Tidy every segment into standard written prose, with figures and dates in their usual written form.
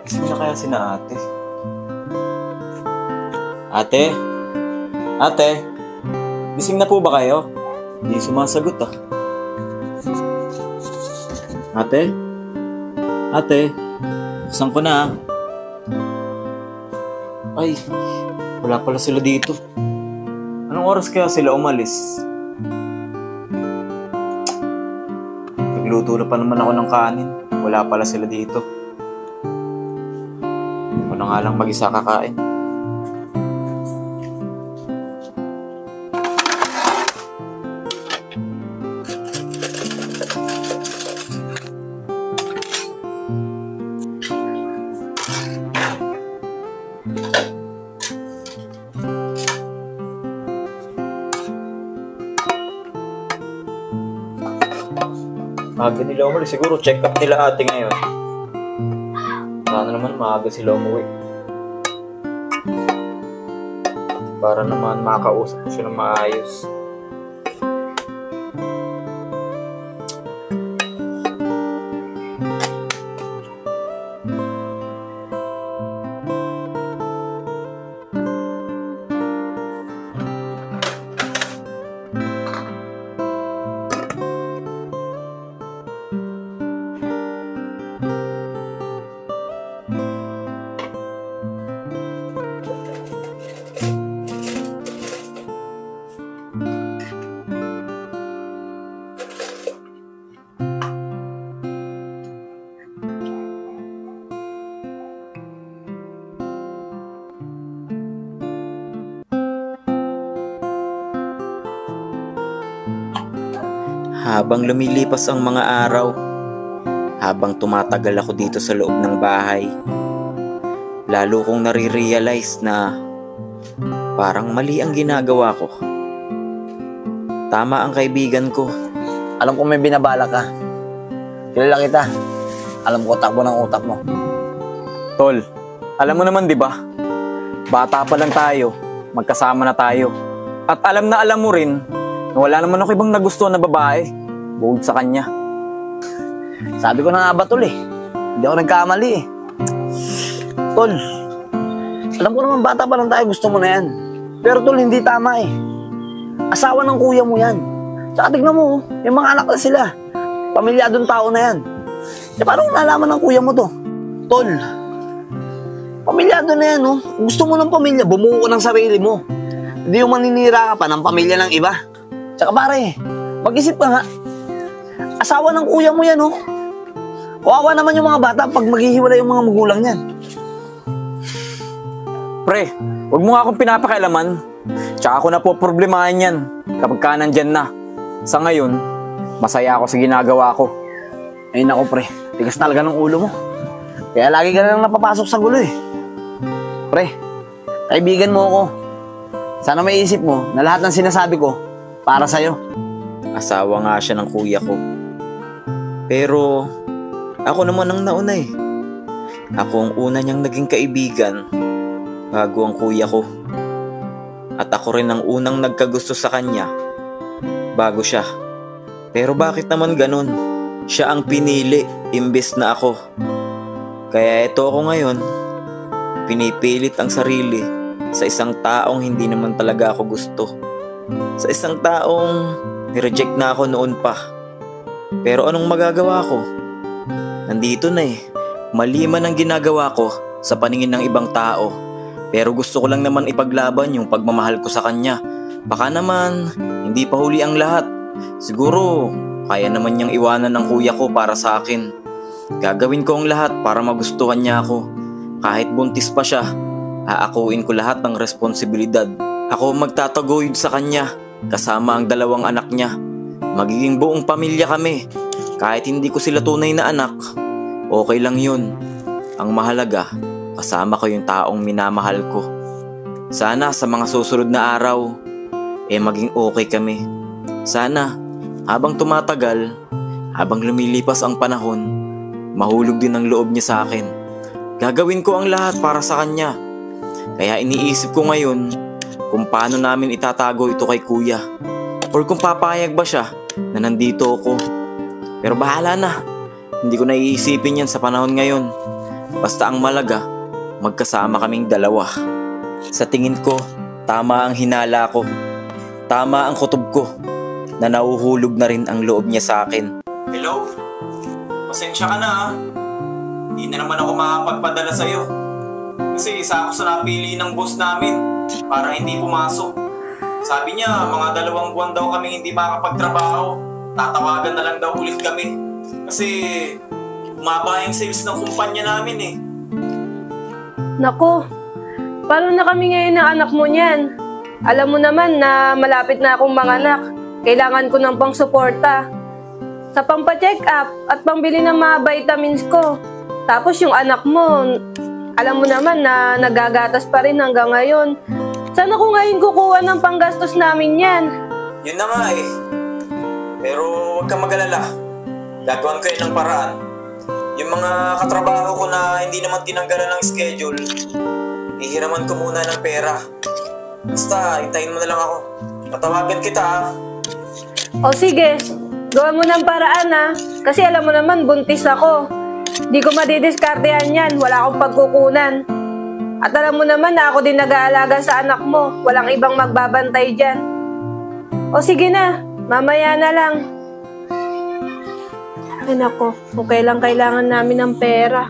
Gising na kaya sina ate? Ate? Ate? Gising na po ba kayo? Hindi sumasagot ah. Ate? Ate? Saan ko na ah? Ay, wala pala sila dito. Anong oras kaya sila umalis? Nagluto na pa naman ako ng kanin. Wala pala sila dito. Ako na nga lang mag-isa kakain. Maaga nila umuwi. Siguro check up nila ate ngayon. Sana naman maaga sila umuwi. Para naman makausap ko siya ng maayos. Habang lumilipas ang mga araw, habang tumatagal ako dito sa loob ng bahay, lalo kong nare-realize na parang mali ang ginagawa ko. Tama ang kaibigan ko. Alam ko may binabala ka. Kilala kita. Alam ko takbo ng utak mo. Tol, alam mo naman 'di ba? Bata pa lang tayo, magkasama na tayo. At alam na alam mo rin na wala naman ako ibang nagustuhan na babae bukod sa kanya. Sabi ko na nga ba, Tol eh. Hindi ako nagkamali eh. Tol, alam ko naman bata pa lang tayo, gusto mo na yan. Pero Tol, hindi tama eh. Asawa ng kuya mo yan. Tsaka tignan mo, yung mga anak na sila. Pamilyadong tao na yan. E paano nalaman ng kuya mo to? Tol, pamilyado na yan, no? Gusto mo ng pamilya, bumuo ko ng sarili mo. Hindi yung maninira ka pa ng pamilya ng iba. Tsaka pare, mag-isip ka nga. Asawa ng kuya mo yan, no? Kawawa naman yung mga bata pag maghihiwalay yung mga magulang yan. Pre, huwag mo nga akong pinapakialaman. Tsaka ako na po problemahan yan kapag ka nandyan na. Sa ngayon, masaya ako sa ginagawa ko. Ay nako pre, tigas talaga ng ulo mo. Kaya lagi ka na lang napapasok sa gulo eh. Pre, kaibigan mo ako. Sana maiisip mo na lahat ng sinasabi ko para sa'yo. Asawa nga siya ng kuya ko. Pero ako naman ang nauna eh. Ako ang una niyang naging kaibigan bago ang kuya ko. At ako rin ang unang nagkagusto sa kanya bago siya. Pero bakit naman ganun? Siya ang pinili imbes na ako. Kaya ito ako ngayon, pinipilit ang sarili sa isang taong hindi naman talaga ako gusto. Sa isang taong nireject na ako noon pa. Pero anong magagawa ko? Nandito na eh. Mali man ang ginagawa ko sa paningin ng ibang tao. Pero gusto ko lang naman ipaglaban yung pagmamahal ko sa kanya. Baka naman, hindi pa huli ang lahat. Siguro, kaya naman niyang iwanan ng kuya ko para sa akin. Gagawin ko ang lahat para magustuhan niya ako. Kahit buntis pa siya, aakuin ko lahat ng responsibilidad. Ako magtataguyod sa kanya, kasama ang 2 anak niya. Magiging buong pamilya kami. Kahit hindi ko sila tunay na anak, okay lang yun. Ang mahalaga, kasama ko yung taong minamahal ko. Sana sa mga susunod na araw, maging okay kami. Sana, habang tumatagal, habang lumilipas ang panahon, mahulog din ang loob niya sa akin. Gagawin ko ang lahat para sa kanya. Kaya iniisip ko ngayon kung paano namin itatago ito kay kuya. Or kung papayag ba siya na nandito ako. Pero bahala na. Hindi ko naiisipin yan sa panahon ngayon. Basta ang malaga, magkasama kaming dalawa. Sa tingin ko, tama ang hinala ko. Tama ang kutob ko na nahuhulog na rin ang loob niya sa akin. Hello? Pasensya ka na ha. Hindi na naman ako makapagpadala sa'yo. Kasi isa ako sa napili ng boss namin para hindi pumasok. Sabi niya, mga 2 buwan daw kami hindi makakapagtrabaho. Tatawagan na lang daw ulit kami. Kasi bumaba yung sales ng kumpanya namin eh. Naku, paano na kami ngayon ng anak mo niyan? Alam mo naman na malapit na akong manganak. Kailangan ko ng pang-suporta. Sa pampa-check up at pangbili ng mga vitamins ko. Tapos yung anak mo, alam mo naman na nagagatas pa rin hanggang ngayon. Saan ako ngayon kukuha ng panggastos namin yan? Yun na nga eh. Pero huwag kang mag-alala. Gagawin ko yun ng paraan. Yung mga katrabaho ko na hindi naman tinanggalan ng schedule, ihiraman ko muna ng pera. Basta, hintayin mo na lang ako. Tatawagan kita ha. O sige, gawa mo ng paraan ha. Kasi alam mo naman, buntis ako. Di ko madidiskartehan yan. Wala akong pagkukunan. At alam mo naman na ako din nag-aalaga sa anak mo. Walang ibang magbabantay dyan. O sige na, mamaya na lang. Ay nako, okay lang kailangan namin ng pera.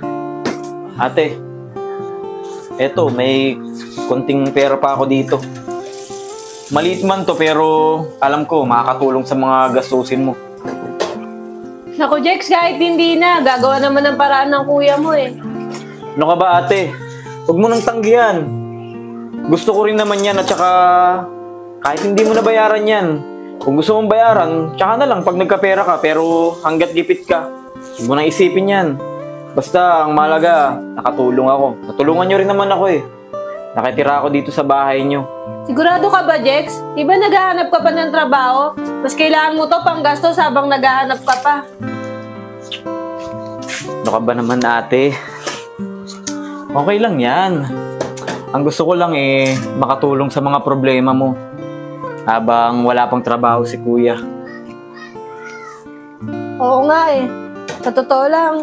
Ate, eto may konting pera pa ako dito. Maliit man to pero alam ko makakatulong sa mga gastusin mo. Naku Jex, kahit hindi na, gagawa naman ng paraan ng kuya mo eh. Ano ka ba ate? Huwag mo nang tanggihan. Gusto ko rin naman yan at saka kahit hindi mo nabayaran yan. Kung gusto mong bayaran, tsaka na lang pag nagkapera ka pero hanggat gipit ka, huwag mo nang isipin yan. Basta ang mahalaga, nakatulong ako. Natulungan nyo rin naman ako eh. Nakitira ako dito sa bahay nyo. Sigurado ka ba Jex? Di ba naghahanap ka pa ng trabaho? Mas kailangan mo to pang gastos habang naghahanap ka pa. Ano ka ba naman ate? Okay lang yan. Ang gusto ko lang makatulong sa mga problema mo habang wala pang trabaho si kuya. Oo nga eh. Sa totoo lang,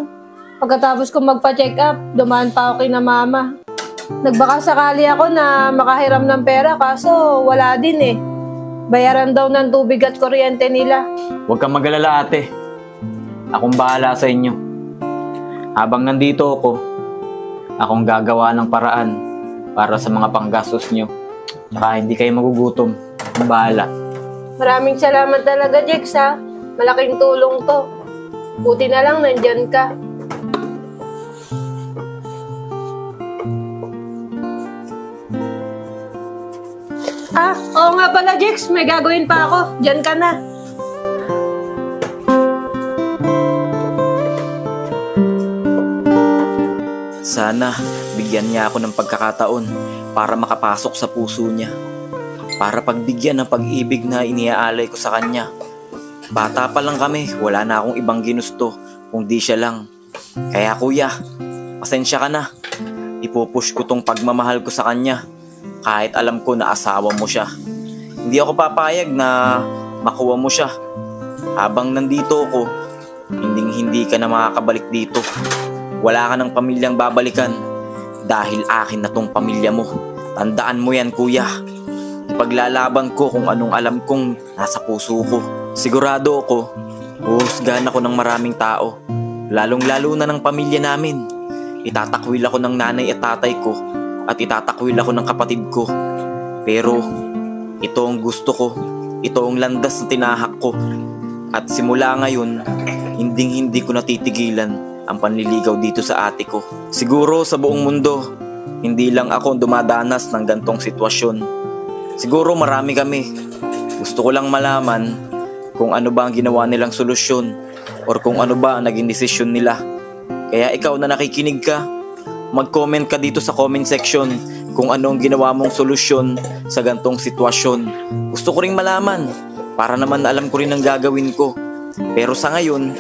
pagkatapos ko magpa-check up, dumaan pa ako kay na mama. Nagbaka sakali ako na makahiram ng pera kaso wala din eh. Bayaran daw ng tubig at kuryente nila. Huwag kang mag-alala ate. Akong bahala sa inyo. Habang nandito akong gagawa ng paraan para sa mga panggastos nyo. Tsaka hindi kayo magugutom. Akong bahala. Maraming salamat talaga Jex ha. Malaking tulong to. Buti na lang nandyan ka. Oo nga pala, Jex. May gagawin pa ako. Diyan ka na. Sana bigyan niya ako ng pagkakataon para makapasok sa puso niya. Para pagbigyan ng pag-ibig na iniaalay ko sa kanya. Bata pa lang kami, wala na akong ibang ginusto kung di siya lang. Kaya kuya, pasensya ka na. Ipupush ko tong pagmamahal ko sa kanya. Kahit alam ko na asawa mo siya. Hindi ako papayag na makuha mo siya. Habang nandito ako, hindi ka na makakabalik dito. Wala ka ng pamilyang babalikan dahil akin na tong pamilya mo. Tandaan mo yan kuya. Ipaglalaban ko kung anong alam kong nasa puso ko. Sigurado ako, huhusgahan ako ng maraming tao. Lalong-lalo na ng pamilya namin. Itatakwil ako ng nanay at tatay ko at itatakwil ako ng kapatid ko. Pero ito ang gusto ko. Ito ang landas na tinahak ko. At simula ngayon, hindi ko natitigilan ang panliligaw dito sa ate ko. Siguro sa buong mundo, hindi lang ako dumadanas ng gantong sitwasyon. Siguro marami kami. Gusto ko lang malaman kung ano ba ang ginawa nilang solusyon or kung ano ba ang naging desisyon nila. Kaya ikaw na nakikinig ka, mag-comment ka dito sa comment section kung ano ang ginawa mong solusyon sa gantong sitwasyon. Gusto ko ring malaman para naman alam ko rin ang gagawin ko. Pero sa ngayon,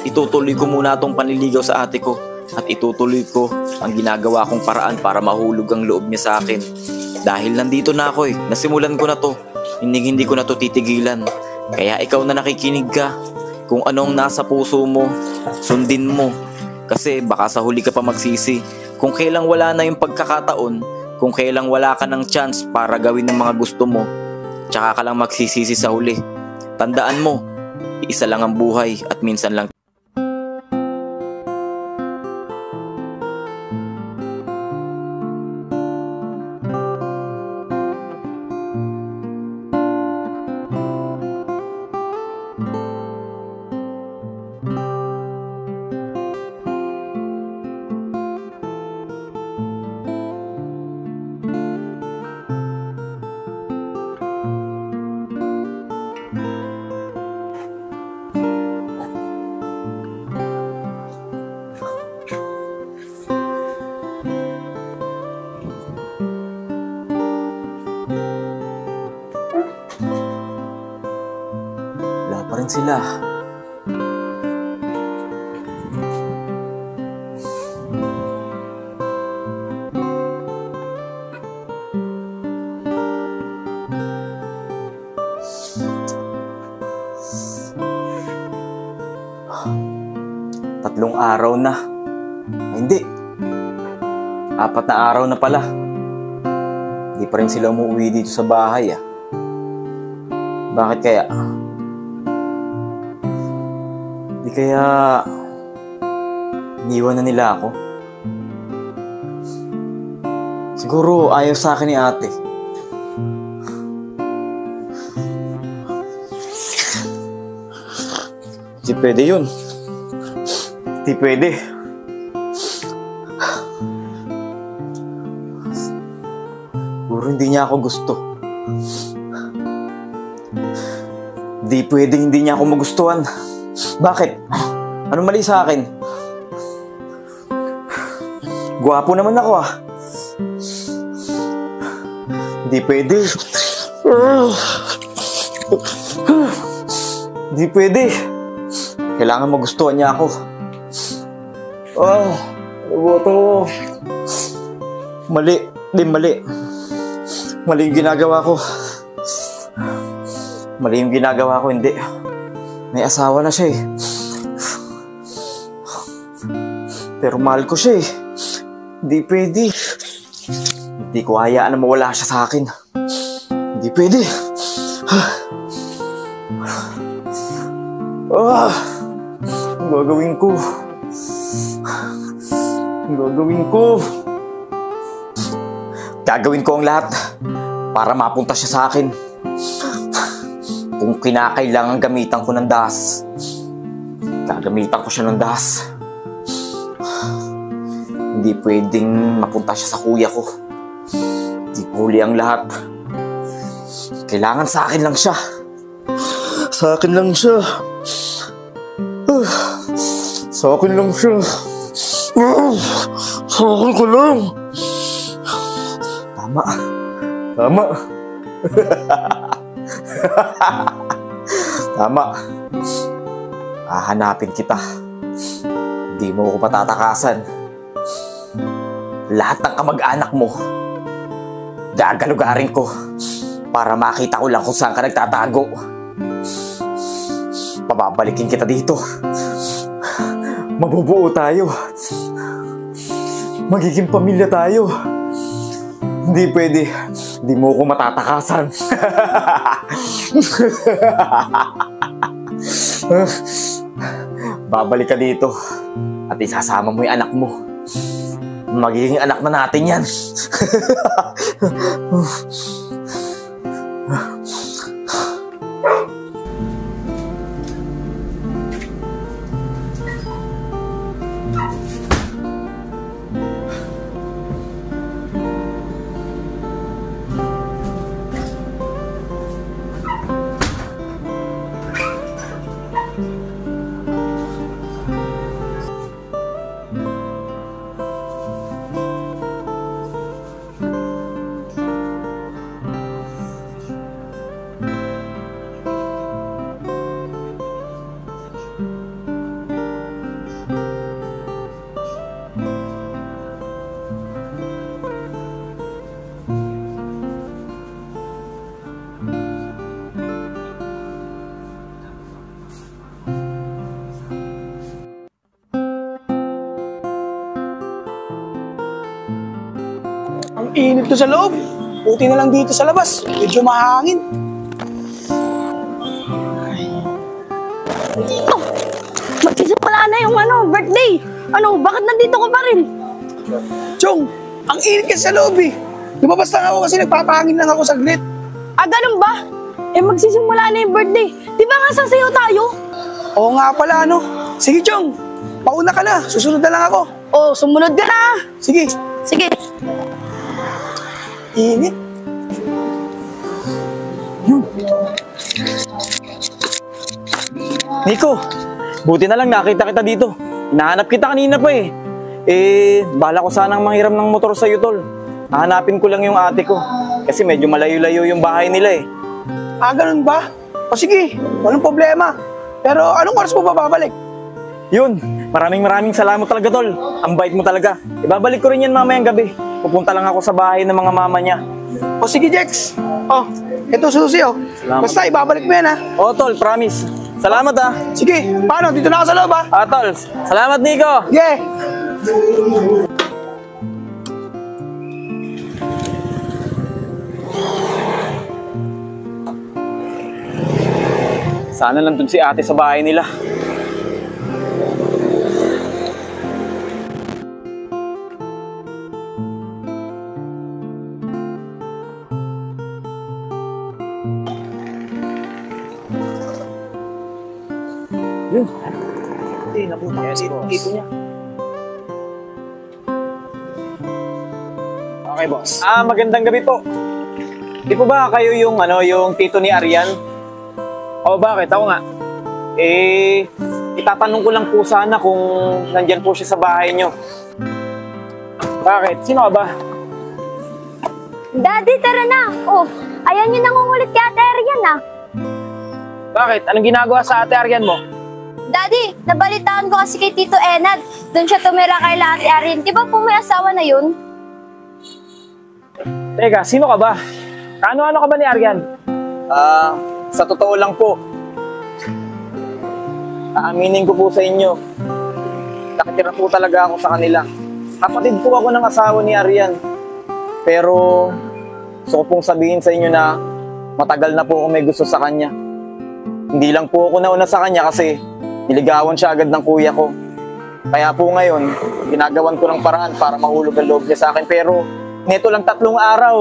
itutuloy ko muna itong panliligaw sa ate ko at itutuloy ko ang ginagawa kong paraan para mahulog ang loob niya sa akin. Dahil nandito na ako nasimulan ko na to, hindi ko na to titigilan. Kaya ikaw na nakikinig ka, kung anong nasa puso mo, sundin mo. Kasi baka sa huli ka pa magsisi kung kailang wala na yung pagkakataon, kung kailang wala ka ng chance para gawin ng mga gusto mo, tsaka ka lang magsisisi sa huli. Tandaan mo, isa lang ang buhay at minsan lang. Wala pa rin sila. Tatlong araw na. Ay, hindi. 4 na araw na pala. Hindi pa rin sila umuwi dito sa bahay Bakit kaya? Di kaya iniwan na nila ako? Siguro ayaw sa akin ni ate. Di pwede yun. Di pwede. Siguro hindi niya ako gusto. Di pwedeng hindi niya ako magustuhan. Bakit? Anong mali sa akin? Gwapo naman ako Di pwede. Di pwede. Kailangan magustuhan niya ako. Naboto. Mali. Mali. Mali yung ginagawa ko. Mali yung ginagawa ko, hindi. May asawa na siya Pero mahal ko siya Hindi pwede. Hindi ko hayaan na mawala siya sa akin. Hindi pwede. Ang gagawin ko? Gagawin ko ang lahat para mapunta siya sa akin. Kung kinakailangan gamitan ko ng dahas, gagamitan ko siya ng dahas. Hindi pwedeng mapunta siya sa kuya ko. Hindi huli ang lahat. Kailangan sa akin lang siya. Sa akin lang siya. Sa akin lang siya. Sa akin ko lang. Tama. Tama. Hahanapin kita. Hindi mo ko patatakasan. Lahat ng kamag-anak mo, gagalugarin ko para makita ko lang kung saan ka nagtatago. Pababalikin kita dito. Mabubuo tayo. Magiging pamilya tayo. Hindi pwede. Hindi mo ko matatakasan. Babalik ka dito at isasama mo yung anak mo. Magiging anak na natin yan. init to sa loob. Buti na lang dito sa labas. Medyo mahangin. Dito! Magsisimula na yung birthday! Bakit nandito ka pa rin? Chong, ang init kasi sa loob eh. Lumabas lang ako kasi nagpapahangin lang ako saglit. Ganun ba? Magsisimula na yung birthday. Di ba nga sasayaw tayo? Oo nga pala, ano? Sige, Chong. Pauna ka na. Susunod na lang ako. Sumunod ka na. Sige. Sige. Init. Nico, buti na lang nakita kita dito. Hinahanap kita kanina pa eh. Bala ko sanang manghiram ng motor sa'yo, tol. Hahanapin ko lang yung ate ko. Kasi medyo malayo-layo yung bahay nila eh. Ganun ba? O sige, walang problema. Pero anong oras mo ba babalik? Yun, maraming salamat talaga, tol. Ang bait mo talaga. Ibabalik ko rin yan mamayang gabi. Pupunta lang ako sa bahay ng mga mama niya. O sige, Jex. Ito susi Salamat. Basta ibabalik mo yan ha. Tol, promise. Salamat ah. Sige, paano? Dito na ako sa loob ha. Tol, salamat Nico. Yeah. Sana nandun si ate sa bahay nila. Yun. Hindi, napunta ko dito niya. Okay, boss. Magandang gabi po. Di po ba kayo yung tito ni Arian? Bakit? Ako nga. Itatanong ko lang po sana kung nandyan po siya sa bahay nyo. Bakit? Sino ka ba? Daddy, tara na. Ayan yung nangungulit kay Ate Arian Bakit? Anong ginagawa sa Ate Arian mo? Daddy, nabalitaan ko kasi kay Tito Enad. Doon siya tumira kay Ate Arian. Di ba po may asawa na yun? Teka, sino ka ba? Ano ka ba ni Arian? Sa totoo lang po. Aaminin ko po sa inyo. Nakatira po talaga ako sa kanila. Kapatid po ako ng asawa ni Arian. Pero gusto ko pong sabihin sa inyo na matagal na po ako may gusto sa kanya. Hindi lang po ako nauna sa kanya kasi niligawan siya agad ng kuya ko. Kaya po ngayon, ginagawan ko ng paraan para mahulog ang loob niya sa akin. Pero neto lang 3 araw,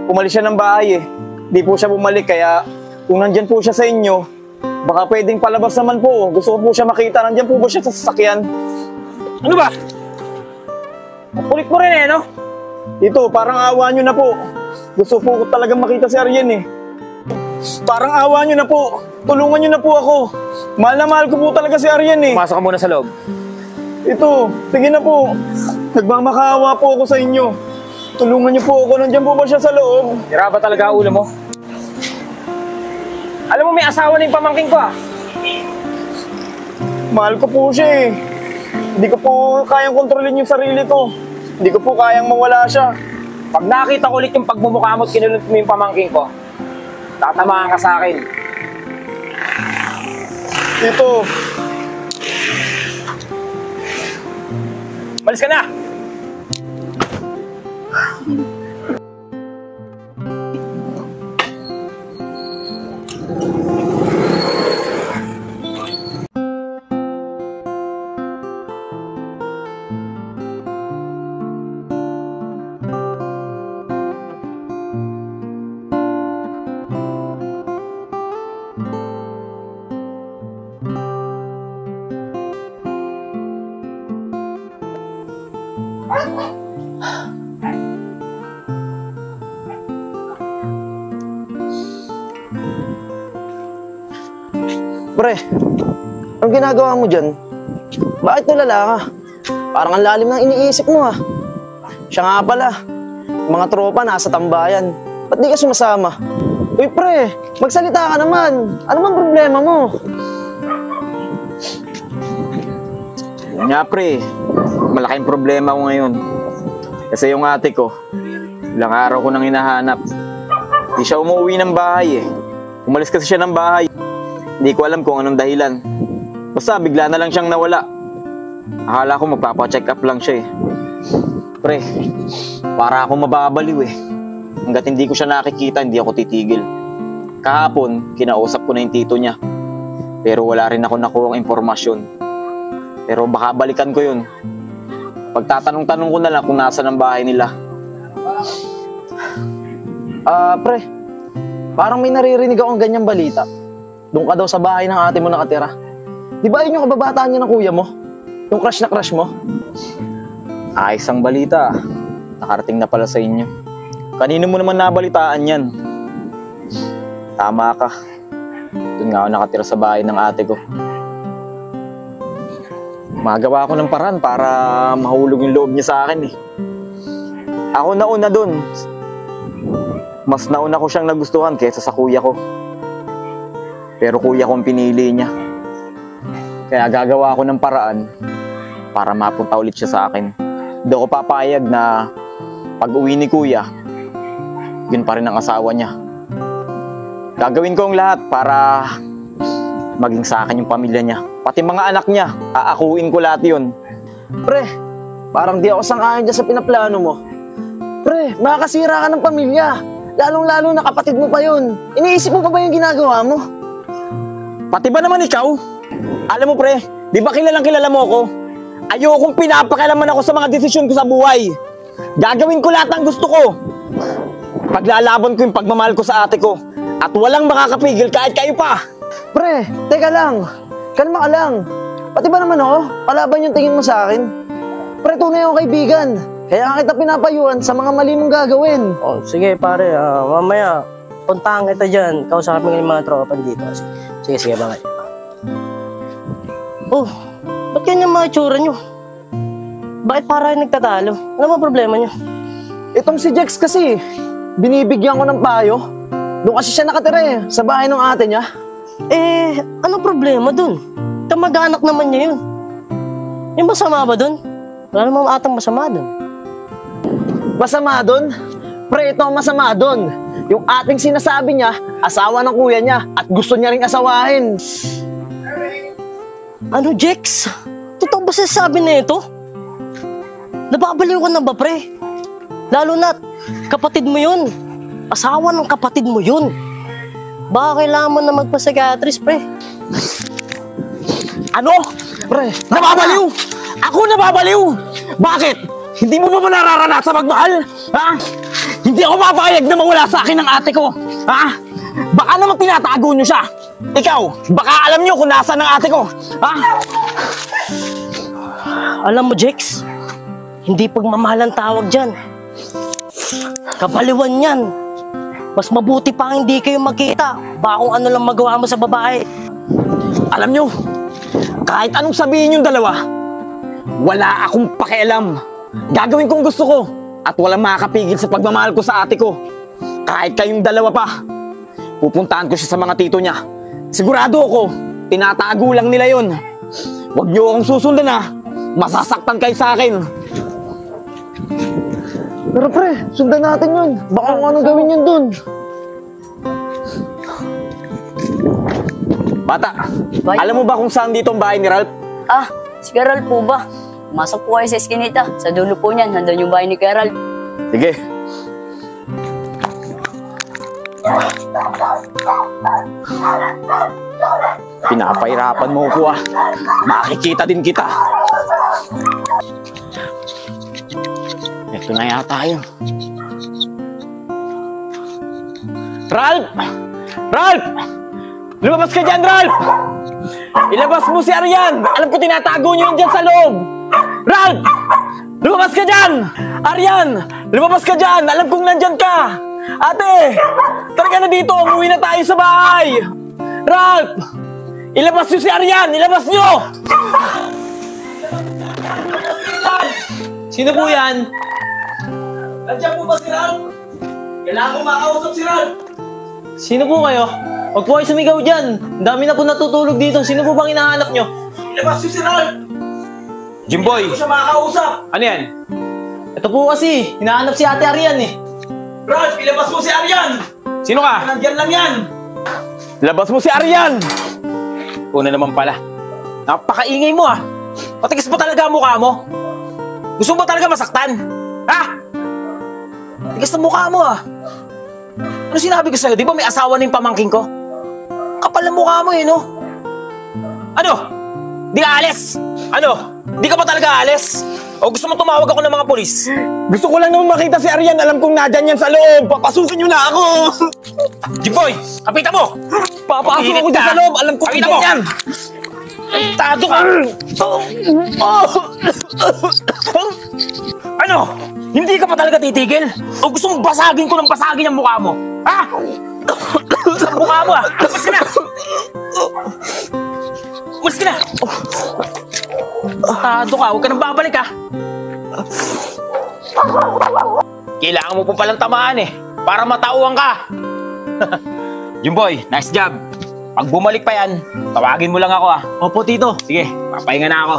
umalis siya ng bahay eh. Di po siya bumalik kaya kung nandyan po siya sa inyo, baka pwedeng palabas naman po. Gusto ko po siya makita. Nandyan po ba siya sa sasakyan? Ano ba? Kulit mo rin eh, no? Ito, parang awa nyo na po. Gusto po ko talagang makita si Arian eh. Parang awa nyo na po. Tulungan nyo na po ako. Mahal na mahal ko po talaga si Arian eh. Pumasok ka muna sa loob. Ito, sige na po. Nagmamakaawa po ako sa inyo. Tulungan nyo po ako. Nandyan po ba siya sa loob? Tira ba talaga ulo mo? Alam mo, may asawa na yung pamangking ko Mahal ko po siya eh. Hindi ko po kayang kontrolin yung sarili ko. Hindi ko po kayang mawala siya. Pag nakita ko ulit yung pagmumukha mo at kinulot mo yung pamangking ko, tatamaan ka sa akin. Ito. Malis ka na! Pre, anong ginagawa mo dyan? Bakit tulala ka? Parang ang lalim ng iniisip mo Siya nga pala, mga tropa nasa tambayan. Ba't di ka sumasama? Uy pre, magsalita ka naman. Ano bang problema mo? Yun nga pre, malaking problema ko ngayon. Kasi yung ate ko, ilang araw ko nang hinahanap. Di siya umuwi ng bahay eh. Umalis kasi siya ng bahay. Hindi ko alam kung anong dahilan. Basta bigla na lang siyang nawala. Akala ko magpapa-check up lang siya eh. Pre, para ako mababaliw eh. Hanggat hindi ko siya nakikita, hindi ako titigil. Kahapon, kinausap ko na yung tito niya. Pero wala rin ako nakuhang impormasyon. Pero baka balikan ko yun. Pagtatanong-tanong ko na lang kung nasa ng bahay nila. Pre, parang may naririnig akong ganyang balita. Doon ka daw sa bahay ng ate mo nakatira. Di ba yun yung kababataan niya ng kuya mo? Yung crush na crush mo? Ayos ang balita. Nakarating na pala sa inyo. Kanino mo naman nabalitaan yan? Tama ka. Doon nga ako nakatira sa bahay ng ate ko. Magawa ko ng paraan para mahulog yung loob niya sa akin eh. Ako nauna doon. Mas nauna ko siyang nagustuhan kaysa sa kuya ko. Pero kuya ko ang pinili niya. Kaya gagawa ko ng paraan para mapunta ulit siya sa akin. Hindi ako papayag na pag uwi ni kuya, yun pa rin ang asawa niya. Gagawin ko ang lahat para maging sa akin yung pamilya niya. Pati mga anak niya, aakuin ko lahat yun. Pre, parang di ako sang-ayon dyan sa pinaplano mo. Pre, makakasira ka ng pamilya. Lalong-lalo na kapatid mo pa yun. Iniisip mo pa ba yung ginagawa mo? Pati ba naman ikaw? Alam mo pre, di ba kilalang kilala mo ako? Ayokong pinapakialaman ako sa mga desisyon ko sa buhay. Gagawin ko lahat ng gusto ko. Paglalaban ko yung pagmamahal ko sa ate ko. At walang makakapigil kahit kayo pa. Pre, teka lang. Kalma ka lang. Pati ba naman palaban yung tingin mo sa akin? Pre, tunay akong kaibigan. Kaya kita pinapayuhan sa mga mali mong gagawin. Oh, sige pare, mamaya puntahan kita dyan. Kausapin ko yung mga tropa dito. Sige, bakit? Oh, ba't ganyan mga itsura nyo? Bakit para kayo nagtatalo? Ano ba problema nyo? Itong si Jex kasi, binibigyan ko ng payo. Doon kasi siya nakatira sa bahay ng ate niya. Ano problema dun? Kamag-anak naman niya yun. Yung masama ba dun? Wala namang atang masama dun. Masama doon? Pre, ito ang masama doon. Yung ating sinasabi niya, asawa ng kuya niya at gusto niya ring asawahin. Ano, Jex? Totoo ba sasabi na ito? Nababaliw ka na ba, pre? Lalo na, kapatid mo yun. Asawa ng kapatid mo yun. Baka kailangan mo na magpa-psychiatrist, pre. Ano? Pre, Nababaliw! Ako nababaliw! Bakit? Hindi mo ba nararanasan magmahal? Ha? Hindi ako papayag na mawala sa akin ng ate ko. Ha? Baka naman tinatago nyo siya. Ikaw, baka alam nyo kung nasaan ang ate ko. Ha? Alam mo, Jex, hindi pagmamahal ang tawag dyan. Kabaliwan yan. Mas mabuti pa ang hindi kayo magkita. Baka kung ano lang magawa mo sa babae. Alam nyo, kahit anong sabihin yung dalawa, wala akong pakialam. Gagawin kong gusto ko at walang makakapigil sa pagmamahal ko sa ate ko. Kahit kayong dalawa pa, pupuntahan ko siya sa mga tito niya. Sigurado ako, tinatago lang nila yon. Huwag niyo akong susundan masasaktan kayo sa akin. pero pre, sundan natin yun. Baka kung anong gawin yun dun. Bata, alam mo ba kung saan dito ang bahay ni Ralph? Ah, si Carol po ba? Masok po kayo sa eskinita. Sa dulo po niyan, nandun yung bahay ni Carol. Sige. Pinapahirapan mo ko Makikita din kita. Ito na yata yun. Ralph! Ralph! Lumabas ka dyan, Ralph! Ilabas mo si Arian! Alam ko tinatago niyo yun dyan sa loob! Ralph! Lumabas ka dyan! Arian! Lumabas ka dyan! Alam kong nandyan ka! Ate! Tara ka na dito! Umuwi na tayo sa bahay! Ralph! Ilabas niyo si Arian! Ilabas niyo! Sino po yan? Nandiyan po ba si Ralph? Kailangan ko makausap si Ralph! Sino po kayo? Huwag po kayo sumigaw dyan. Ang dami na po natutulog dito. Sino po bang hinahanap nyo? Ilabas niyo si Ralph! Jimboy! Hindi ko siya makakausap! Ano yan? Ito po kasi. Hinahanap si Ate Arian eh. Ralph! Ilabas mo si Arian! Sino ka? Nandiyan lang yan! Labas mo si Arian! Una naman pala. Napakaingay mo ah. Patigas mo talaga ang mukha mo. Gusto mo ba talaga masaktan? Ha? Tigas na mukha mo ah. Ano sinabi ko sa'yo? Di ba may asawa na yung pamangking ko? Kapal na mukha mo eh, no? Ano? Di ka alis? Ano? Di ka ba talaga alis? O gusto mo tumawag ako ng mga polis? Gusto ko lang naman makita si Arian. Alam kong nadyan yan sa loob. Papasukin nyo na ako. Jimboy! Kapitan mo! Papasok ako dyan sa loob. Alam kong Kapitan mo! yan. Tado ka! Ano? Hindi ka pa talaga titigil? O gusto mong basagin ko ng basagin ang mukha mo? Ha? Sa mukha mo ah! Umalis ka na! Umalis ka na! Tado ka, huwag ka nang babalik ah! Kailangan mo pa palang tamaan eh, para matauhan ka! Jimboy, nice job! Pag bumalik pa yan, tawagin mo lang ako ah. Opo, Tito. Sige, papahinga na ako.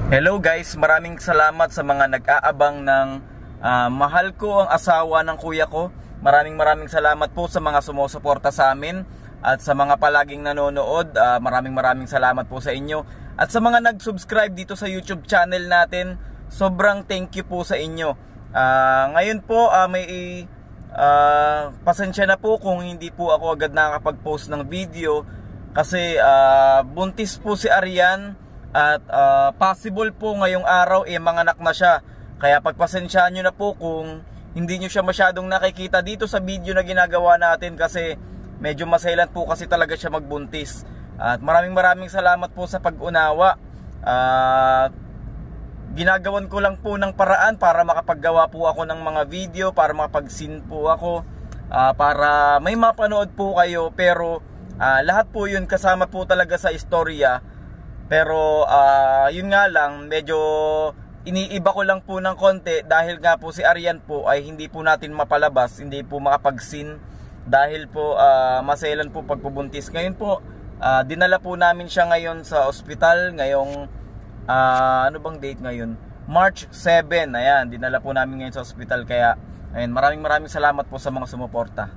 Hello guys, maraming salamat sa mga nag-aabang ng mahal ko ang asawa ng kuya ko. Maraming salamat po sa mga sumusuporta sa amin at sa mga palaging nanonood. Maraming salamat po sa inyo. At sa mga nag-subscribe dito sa YouTube channel natin, sobrang thank you po sa inyo. Ngayon po may pasensya na po kung hindi po ako agad nakakapag-post ng video kasi buntis po si Arian. At possible po ngayong araw manganak na siya. Kaya pagpasensyaan nyo na po kung hindi nyo siya masyadong nakikita dito sa video na ginagawa natin kasi medyo masailan po kasi talaga siya magbuntis. At maraming salamat po sa pag-unawa. Ginagawan ko lang po ng paraan para makapaggawa po ako ng mga video, para makapag-scene po ako, para may mapanood po kayo. Pero lahat po yun kasama po talaga sa istorya. Pero yun nga lang, medyo iniiba ko lang po ng konti dahil nga po si Arian po ay hindi po natin mapalabas, hindi po makapag-scene dahil po masailan po pagpubuntis. Ngayon po, dinala po namin siya ngayon sa ospital ngayong ano bang date ngayon? March 7. Ayan, dinala po namin ngayon sa ospital. Kaya ayun, maraming salamat po sa mga sumuporta.